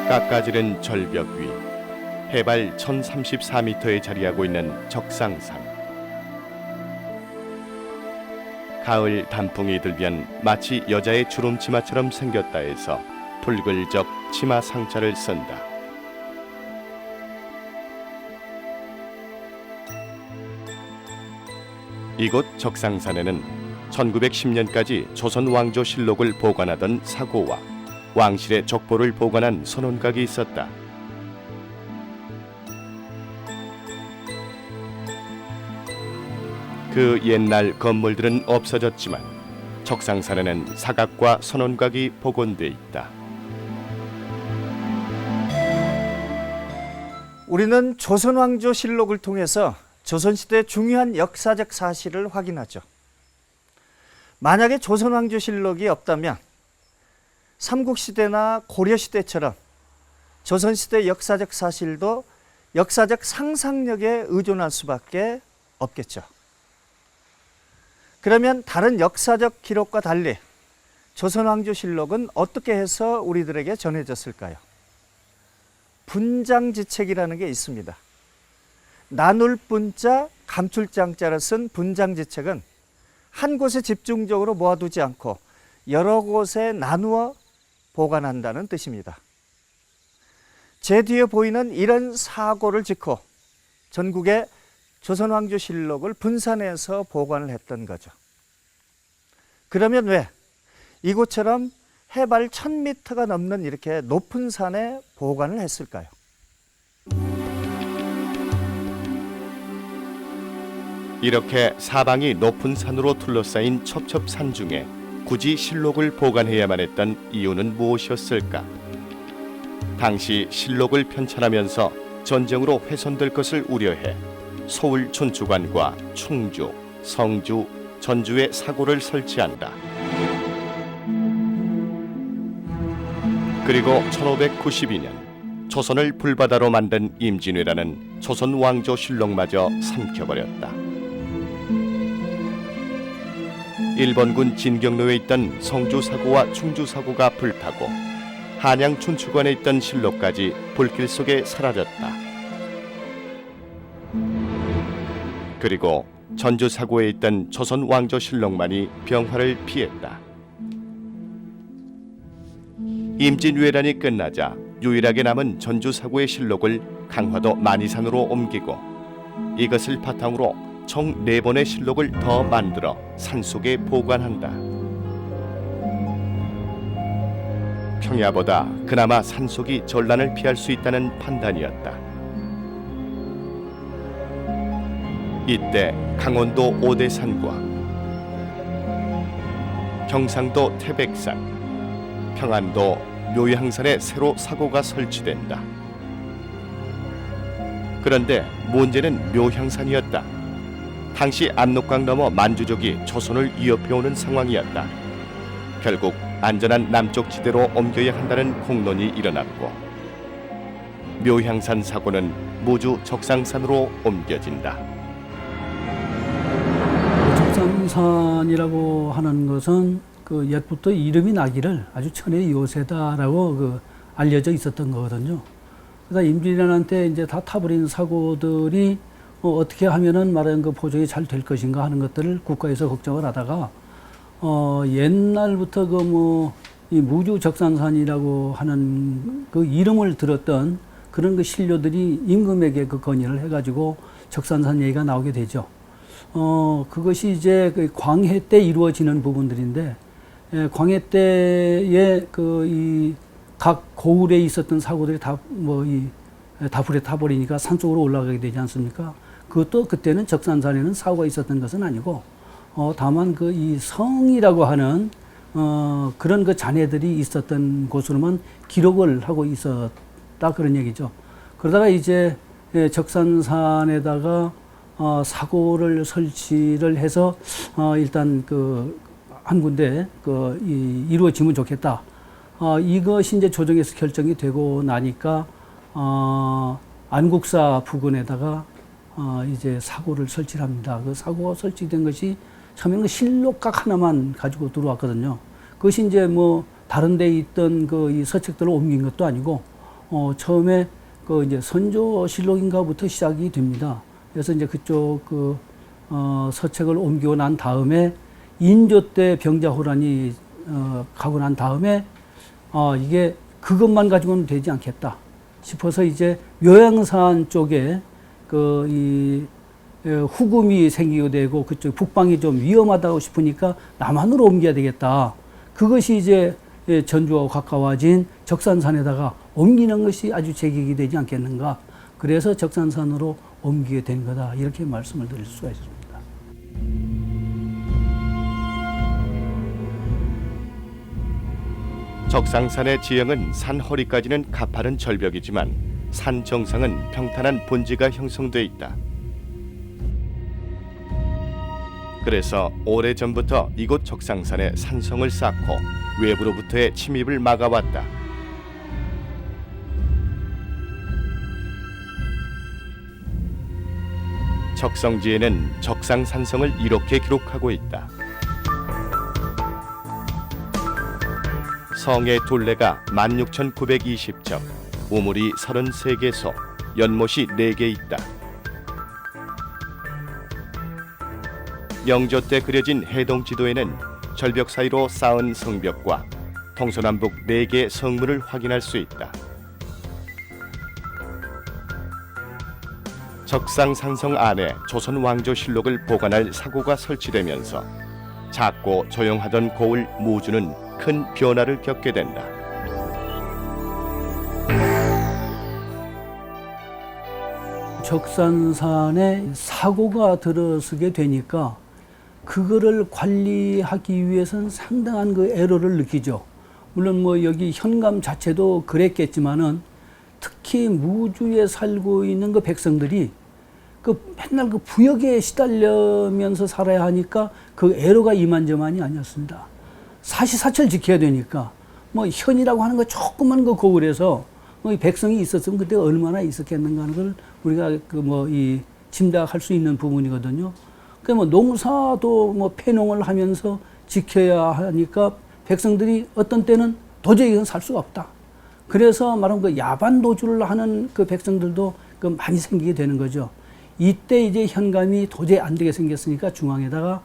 깎아지른 절벽 위 해발 1034m에 자리하고 있는 적상산. 가을 단풍이 들면 마치 여자의 주름 치마처럼 생겼다 해서 붉을적 치마 상자를 쓴다. 이곳 적상산에는 1910년까지 조선 왕조실록을 보관하던 사고와 왕실의 족보를 보관한 선원각이 있었다. 그 옛날 건물들은 없어졌지만 적상산에는 사각과 선원각이 복원돼 있다. 우리는 조선왕조실록을 통해서 조선시대 중요한 역사적 사실을 확인하죠. 만약에 조선왕조실록이 없다면 삼국시대나 고려시대처럼 조선시대 역사적 사실도 역사적 상상력에 의존할 수밖에 없겠죠. 그러면 다른 역사적 기록과 달리 조선왕조실록은 어떻게 해서 우리들에게 전해졌을까요? 분장지책이라는 게 있습니다. 나눌 분자, 감출 장자를 쓴 분장지책은 한 곳에 집중적으로 모아두지 않고 여러 곳에 나누어 보관한다는 뜻입니다. 제 뒤에 보이는 이런 사고를 짚고 전국의 조선왕조실록을 분산해서 보관을 했던 거죠. 그러면 왜 이곳처럼 해발 1000m가 넘는 이렇게 높은 산에 보관을 했을까요? 이렇게 사방이 높은 산으로 둘러싸인 첩첩산 중에 굳이 실록을 보관해야만 했던 이유는 무엇이었을까? 당시 실록을 편찬하면서 전쟁으로 훼손될 것을 우려해 서울 춘추관과 충주, 성주, 전주에 사고를 설치한다. 그리고 1592년 조선을 불바다로 만든 임진왜란은 조선 왕조실록마저 삼켜버렸다. 일본군 진경로에 있던 성주사고와 충주사고가 불타고 한양 춘추관에 있던 실록까지 불길 속에 사라졌다. 그리고 전주사고에 있던 조선 왕조실록만이 병화를 피했다. 임진왜란이 끝나자 유일하게 남은 전주사고의 실록을 강화도 만이산으로 옮기고 이것을 바탕으로 총 4번의 실록을 더 만들어 산속에 보관한다. 평야보다 그나마 산속이 전란을 피할 수 있다는 판단이었다. 이때 강원도 오대산과 경상도 태백산, 평안도 묘향산에 새로 사고가 설치된다. 그런데 문제는 묘향산이었다. 당시 압록강 넘어 만주족이 조선을 위협해오는 상황이었다. 결국 안전한 남쪽 지대로 옮겨야 한다는 공론이 일어났고 묘향산 사고는 무주 적상산으로 옮겨진다. 적상산이라고 하는 것은 그 옛부터 이름이 나기를 아주 천의 요새다라고 알려져 있었던 거거든요. 그래서 임진왜란한테 이제 다 타버린 사고들이 어떻게 하면은 말하는 그 보존이 잘 될 것인가 하는 것들을 국가에서 걱정을 하다가 옛날부터 이 무주적산산이라고 하는 그 이름을 들었던 그런 그 신료들이 임금에게 그 건의를 해가지고 적산산 얘기가 나오게 되죠. 그것이 이제 그 광해 때 이루어지는 부분들인데 광해 때에 이 각 고을에 있었던 사고들이 다 불에 타버리니까 산속으로 올라가게 되지 않습니까? 그것도 그때는 적산산에는 사고가 있었던 것은 아니고 다만 이 성이라고 하는 그런 그 잔해들이 있었던 곳으로만 기록을 하고 있었다 그런 얘기죠. 그러다가 이제 적산산에다가 사고를 설치를 해서 일단 한 군데 이루어지면 좋겠다. 이것이 이제 조정에서 결정이 되고 나니까 안국사 부근에다가 이제 사고를 설치를 합니다. 그 사고가 설치된 것이 처음에는 실록각 하나만 가지고 들어왔거든요. 그것이 이제 뭐 다른 데 있던 이 서책들을 옮긴 것도 아니고 처음에 이제 선조실록인가부터 시작이 됩니다. 그래서 이제 그쪽 서책을 옮기고 난 다음에 인조 때 병자호란이 가고 난 다음에 이게 그것만 가지고는 되지 않겠다 싶어서 이제 묘양산 쪽에 후금이 생기게 되고 그쪽 북방이 좀 위험하다고 싶으니까 남한으로 옮겨야 되겠다. 그것이 이제 전주와 가까워진 적산산에다가 옮기는 것이 아주 제격이 되지 않겠는가. 그래서 적산산으로 옮기게 된 거다. 이렇게 말씀을 드릴 수가 있습니다. 적상산의 지형은 산 허리까지는 가파른 절벽이지만 산 정상은 평탄한 본지가 형성돼 있다. 그래서 오래전부터 이곳 적상산에 산성을 쌓고 외부로부터의 침입을 막아왔다. 적성지에는 적상산성을 이렇게 기록하고 있다. 성의 둘레가 16,920점, 우물이 33개소, 연못이 4개 있다. 영조 때 그려진 해동지도에는 절벽 사이로 쌓은 성벽과 동서남북 4개 성문을 확인할 수 있다. 적상산성 안에 조선 왕조실록을 보관할 사고가 설치되면서 작고 조용하던 고을 무주는 큰 변화를 겪게 된다. 적산산에 사고가 들어서게 되니까 그거를 관리하기 위해서는 상당한 애로를 느끼죠. 물론 뭐 여기 현감 자체도 그랬겠지만은 특히 무주에 살고 있는 백성들이 맨날 부역에 시달리면서 살아야 하니까 애로가 이만저만이 아니었습니다. 사시사철 지켜야 되니까 뭐 현이라고 하는 거 조그만 고을에서 백성이 있었으면 그때 얼마나 있었겠는가 하는 걸 우리가 짐작할 수 있는 부분이거든요. 뭐 농사도 폐농을 하면서 지켜야 하니까 백성들이 어떤 때는 도저히 살 수가 없다. 그래서 말하면 야반 도주를 하는 백성들도 많이 생기게 되는 거죠. 이때 이제 현감이 도저히 안 되게 생겼으니까 중앙에다가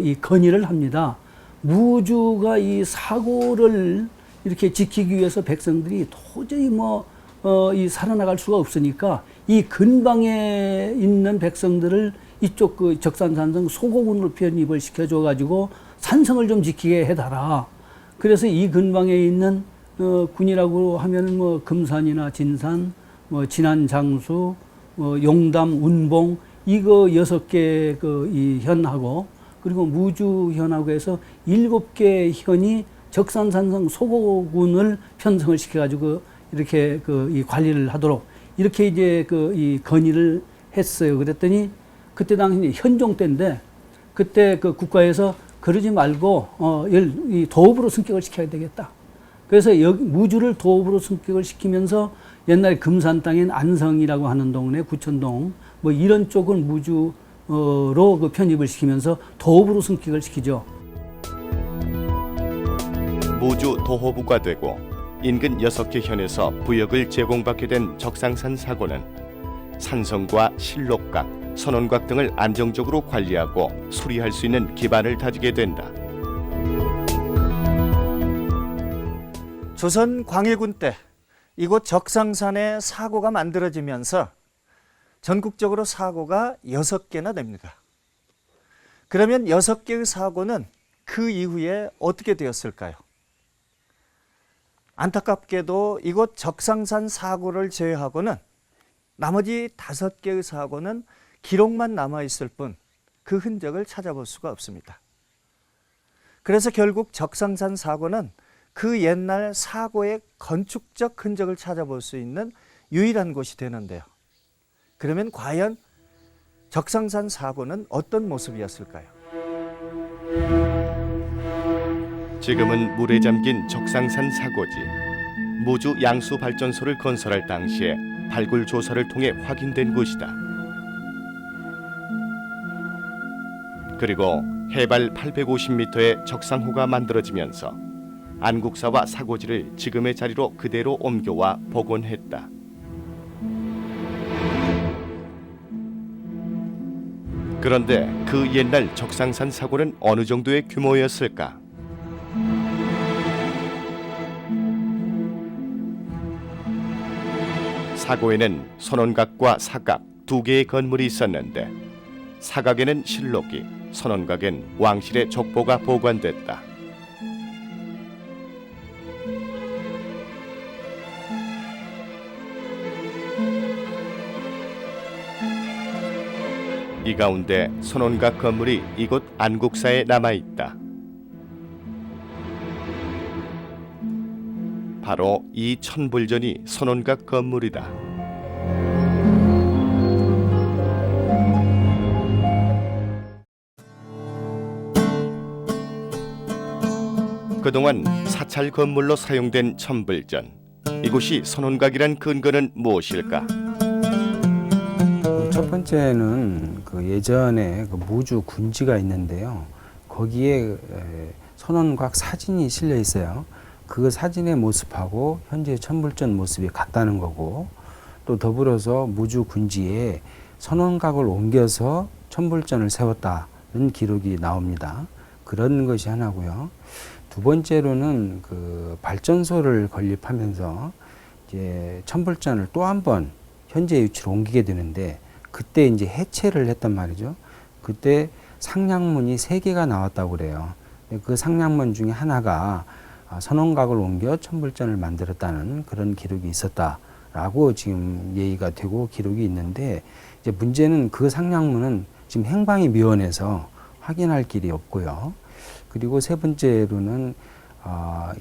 이 건의를 합니다. 무주가 이 사고를 이렇게 지키기 위해서 백성들이 도저히 이 살아나갈 수가 없으니까 이 근방에 있는 백성들을 이쪽 적산산성 소고군으로 편입을 시켜줘 가지고 산성을 좀 지키게 해달라. 그래서 이 근방에 있는 군이라고 하면은 금산이나 진산, 진안장수, 용담, 운봉 이거 6개 이 현하고 그리고 무주현하고 해서 7개 현이 적산산성 소고군을 편성을 시켜가지고 이렇게 이 관리를 하도록 이렇게 이제 이 건의를 했어요. 그랬더니 그때 당시 현종 때인데 그때 국가에서 그러지 말고 이 도읍으로 승격을 시켜야 되겠다. 그래서 여기 무주를 도읍으로 승격을 시키면서 옛날에 금산 땅인 안성이라고 하는 동네 구천동 이런 쪽을 무주로 편입을 시키면서 도읍으로 승격을 시키죠. 무주 도호부가 되고 인근 6개 현에서 부역을 제공받게 된 적상산 사고는 산성과 실록각, 선원각 등을 안정적으로 관리하고 수리할 수 있는 기반을 다지게 된다. 조선 광해군 때 이곳 적상산에 사고가 만들어지면서 전국적으로 사고가 6개나 됩니다. 그러면 6개의 사고는 그 이후에 어떻게 되었을까요? 안타깝게도 이곳 적상산 사고를 제외하고는 나머지 5개의 사고는 기록만 남아있을 뿐 그 흔적을 찾아볼 수가 없습니다. 그래서 결국 적상산 사고는 그 옛날 사고의 건축적 흔적을 찾아볼 수 있는 유일한 곳이 되는데요. 그러면 과연 적상산 사고는 어떤 모습이었을까요? 지금은 물에 잠긴 적상산 사고지. 무주 양수 발전소를 건설할 당시에 발굴 조사를 통해 확인된 곳이다. 그리고 해발 850m의 적상호가 만들어지면서 안국사와 사고지를 지금의 자리로 그대로 옮겨와 복원했다. 그런데 그 옛날 적상산 사고는 어느 정도의 규모였을까? 사고에는 선원각과 사각 두 개의 건물이 있었는데 사각에는 실록이, 선원각엔 왕실의 족보가 보관됐다. 이 가운데 선원각 건물이 이곳 안국사에 남아있다. 바로 이 천불전이 선원각 건물이다. 그동안 사찰 건물로 사용된 천불전. 이곳이 선원각이란 근거는 무엇일까? 첫 번째는 그 예전에 그 무주 군지가 있는데요. 거기에 선원각 사진이 실려 있어요. 그 사진의 모습하고 현재 천불전 모습이 같다는 거고, 또 더불어서 무주 군지에 선원각을 옮겨서 천불전을 세웠다는 기록이 나옵니다. 그런 것이 하나고요. 두 번째로는 그 발전소를 건립하면서 이제 천불전을 또 한 번 현재 위치로 옮기게 되는데, 그때 이제 해체를 했단 말이죠. 그때 상량문이 3개가 나왔다고 그래요. 그 상량문 중에 하나가 선원각을 옮겨 천불전을 만들었다는 그런 기록이 있었다라고 지금 얘기가 되고 기록이 있는데, 이제 문제는 그 상량문은 지금 행방이 미원해서 확인할 길이 없고요. 그리고 세 번째로는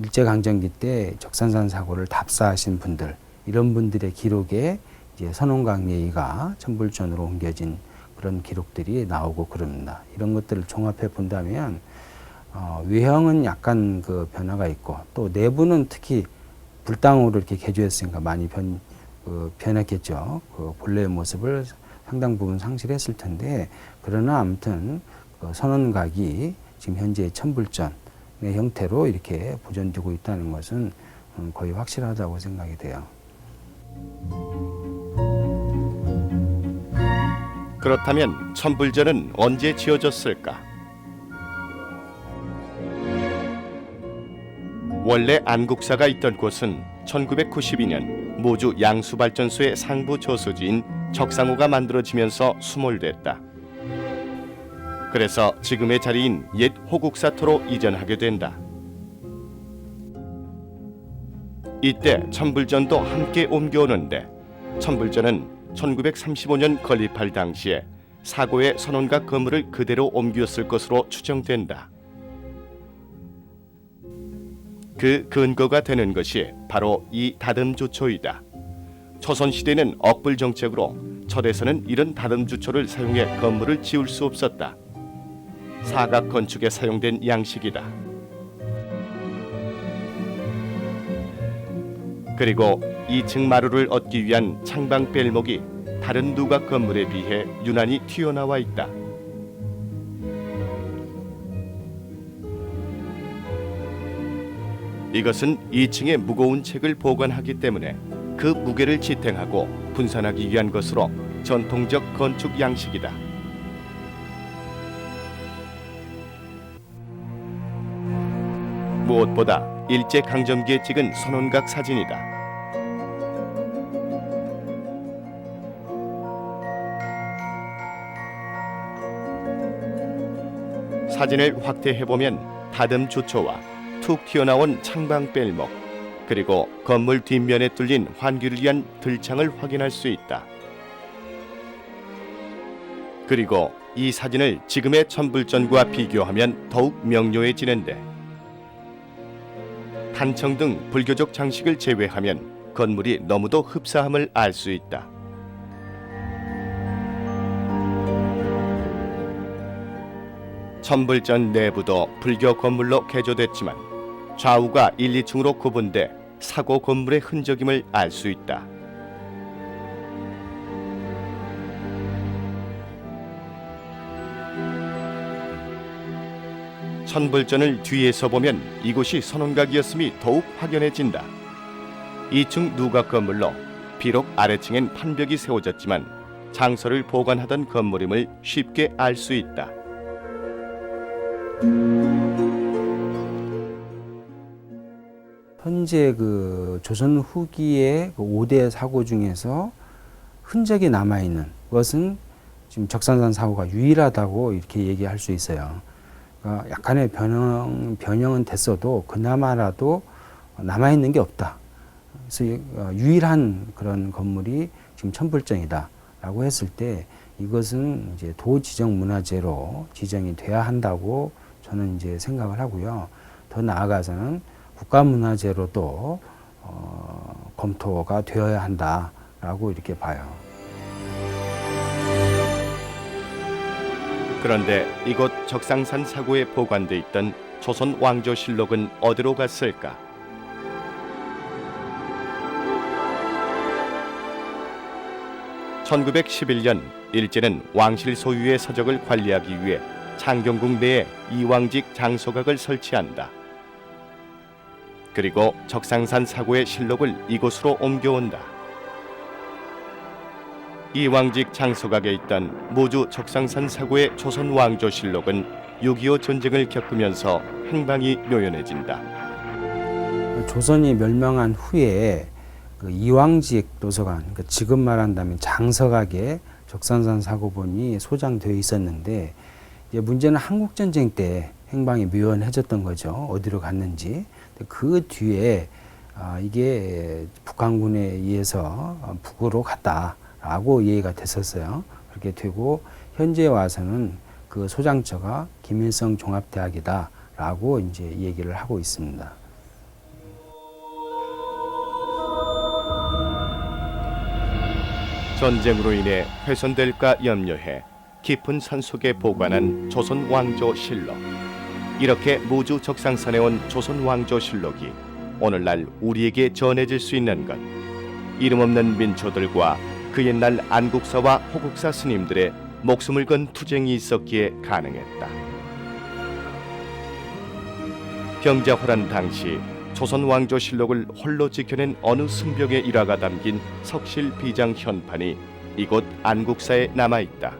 일제강점기 때 적산산 사고를 답사하신 분들, 이런 분들의 기록에 이제 선원각 예의가 천불전으로 옮겨진 그런 기록들이 나오고 그럽니다. 이런 것들을 종합해 본다면 외형은 약간 그 변화가 있고, 또 내부는 특히 불당으로 이렇게 개조했으니까 많이 변했겠죠. 그 본래의 모습을 상당 부분 상실했을 텐데, 그러나 아무튼 그 선원각이 지금 현재 천불전의 형태로 이렇게 보존되고 있다는 것은 거의 확실하다고 생각이 돼요. 그렇다면 천불전은 언제 지어졌을까? 원래 안국사가 있던 곳은 1992년 무주 양수발전소의 상부 저수지인 적상호가 만들어지면서 수몰됐다. 그래서 지금의 자리인 옛 호국사토로 이전하게 된다. 이때 천불전도 함께 옮겨오는데, 천불전은 1935년 건립할 당시에 사고의 선원각 건물을 그대로 옮겼을 것으로 추정된다. 그 근거가 되는 것이 바로 이 다듬주초이다. 조선시대는 억불 정책으로 절에서는 이런 다듬주초를 사용해 건물을 지을 수 없었다. 사각 건축에 사용된 양식이다. 그리고 2층 마루를 얻기 위한 창방 뺄목이 다른 누각 건물에 비해 유난히 튀어나와 있다. 이것은 2층에 무거운 책을 보관하기 때문에 그 무게를 지탱하고 분산하기 위한 것으로 전통적 건축 양식이다. 무엇보다 일제강점기에 찍은 선원각 사진이다. 사진을 확대해보면 다듬 주초와 툭 튀어나온 창방 뺄목, 그리고 건물 뒷면에 뚫린 환기를 위한 들창을 확인할 수 있다. 그리고 이 사진을 지금의 천불전과 비교하면 더욱 명료해지는데, 단청 등 불교적 장식을 제외하면 건물이 너무도 흡사함을 알 수 있다. 천불전 내부도 불교 건물로 개조됐지만 좌우가 1, 2층으로 구분돼 사고 건물의 흔적임을 알 수 있다. 천불전을 뒤에서 보면 이곳이 선원각이었음이 더욱 확연해진다. 2층 누각 건물로 비록 아래층엔 판벽이 세워졌지만 장소를 보관하던 건물임을 쉽게 알 수 있다. 현재 그 조선 후기의 그 5대 사고 중에서 흔적이 남아 있는 것은 지금 적산산 사고가 유일하다고 이렇게 얘기할 수 있어요. 그러니까 약간의 변형은 됐어도 그나마라도 남아 있는 게 없다. 그래서 유일한 그런 건물이 지금 천불전이다라고 했을 때 이것은 이제 도지정 문화재로 지정이 돼야 한다고 저는 이제 생각을 하고요. 더 나아가서는 국가문화재로도 검토가 되어야 한다라고 이렇게 봐요. 그런데 이곳 적상산 사고에 보관돼 있던 조선 왕조실록은 어디로 갔을까? (1911년) 일제는 왕실 소유의 서적을 관리하기 위해 창경궁 내에 이왕직 장소각을 설치한다. 그리고 적상산 사고의 실록을 이곳으로 옮겨온다. 이왕직 장소각에 있던 무주 적상산 사고의 조선 왕조실록은 6.25 전쟁을 겪으면서 행방이 묘연해진다. 조선이 멸망한 후에 그 이왕직 도서관, 그러니까 지금 말한다면 장서각에 적산산 사고본이 소장되어 있었는데 이제 문제는 한국전쟁 때 행방이 묘연해졌던 거죠. 어디로 갔는지. 그 뒤에 이게 북한군에 의해서 북으로 갔다라고 이해가 됐었어요. 그렇게 되고 현재 와서는 그 소장처가 김일성 종합대학이다라고 이제 얘기를 하고 있습니다. 전쟁으로 인해 훼손될까 염려해 깊은 산속에 보관한 조선 왕조 실록. 이렇게 무주 적상산에 온 조선 왕조 실록이 오늘날 우리에게 전해질 수 있는 것. 이름 없는 민초들과 그 옛날 안국사와 호국사 스님들의 목숨을 건 투쟁이 있었기에 가능했다. 병자호란 당시 조선 왕조 실록을 홀로 지켜낸 어느 승병의 일화가 담긴 석실 비장 현판이 이곳 안국사에 남아 있다.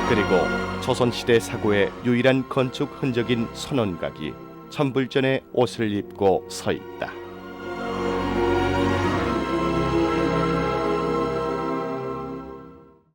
그리고 조선시대 사고의 유일한 건축 흔적인 선원각이 천불전에 옷을 입고 서 있다.